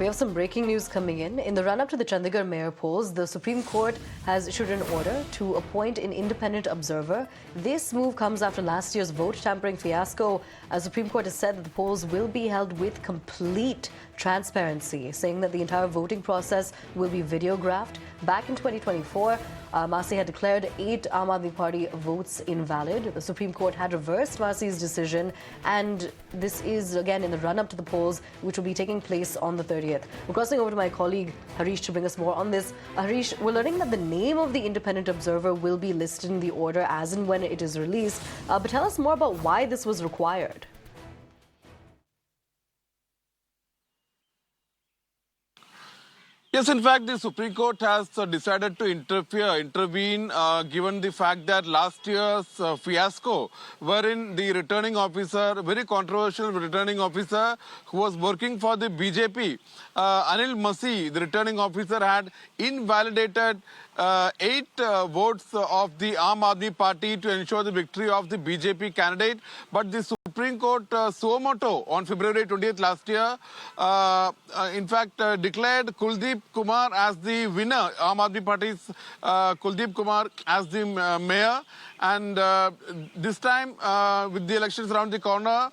We have some breaking news coming in. In the run-up to the Chandigarh Mayoral Polls, the Supreme Court has issued an order to appoint an independent observer. This move comes after last year's vote-tampering fiasco. The Supreme Court has said that the polls will be held with complete transparency, saying that the entire voting process will be videographed. Back in 2024, Masih had declared 8 Aam Aadmi Party votes invalid. The Supreme Court had reversed Masih's decision, and this is again in the run-up to the polls, which will be taking place on the 30th. We're crossing over to my colleague Harish to bring us more on this. Harish, we're learning that the name of the independent observer will be listed in the order as and when it is released. But tell us more about why this was required. Yes, in fact, the Supreme Court has decided to intervene, given the fact that last year's fiasco, wherein the returning officer, very controversial returning officer who was working for the BJP, Anil Masih, the returning officer, had invalidated 8 votes of the Aam Aadmi Party to ensure the victory of the BJP candidate. But the Supreme Court suo moto on February 20th last year, in fact, declared Kuldeep Kumar as the winner, Aam Aadmi Party's Kuldeep Kumar as the mayor. And this time, with the elections around the corner,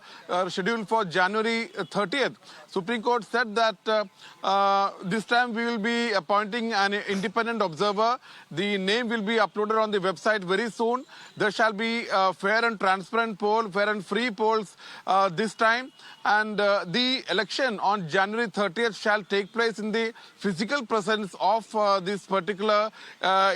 scheduled for January 30th, Supreme Court said that this time we will be appointing an independent observer. The name will be uploaded on the website very soon. There shall be fair and transparent poll, fair and free polls this time. And the election on January 30th shall take place in the physical presence of this particular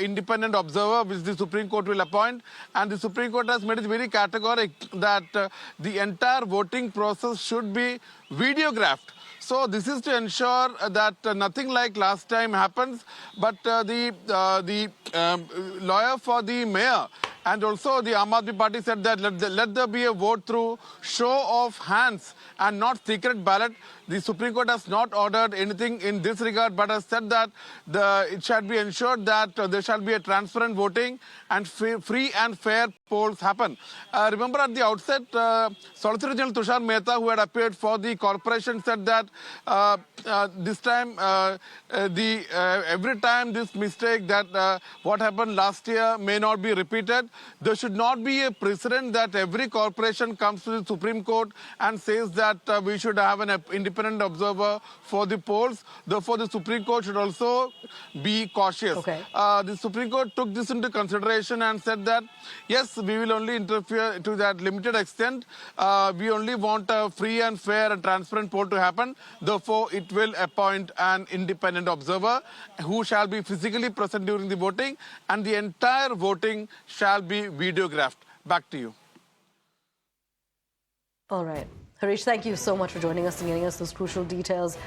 independent observer, which the Supreme Court will appoint. And the Supreme Court has made it very categorical that the entire voting process should be videographed. So this is to ensure that nothing like last time happens. But the lawyer for the mayor and also the Aam Aadmi Party said that let there be a vote through show of hands and not secret ballot. The Supreme Court has not ordered anything in this regard, but has said that it shall be ensured that there shall be a transparent voting and free and fair polls happen. Remember at the outset, Solicitor General Tushar Mehta, who had appeared for the corporation, said that this time, every time this mistake that what happened last year may not be repeated. There should not be a precedent that every corporation comes to the Supreme Court and says that we should have an independent observer for the polls. Therefore, the Supreme Court should also be cautious. Okay. The Supreme Court took this into consideration and said that, yes, we will only interfere to that limited extent. We only want a free and fair and transparent poll to happen. Therefore, it will appoint an independent observer who shall be physically present during the voting, and the entire voting shall be videographed. Back to you. All right. Harish, thank you so much for joining us and getting us those crucial details.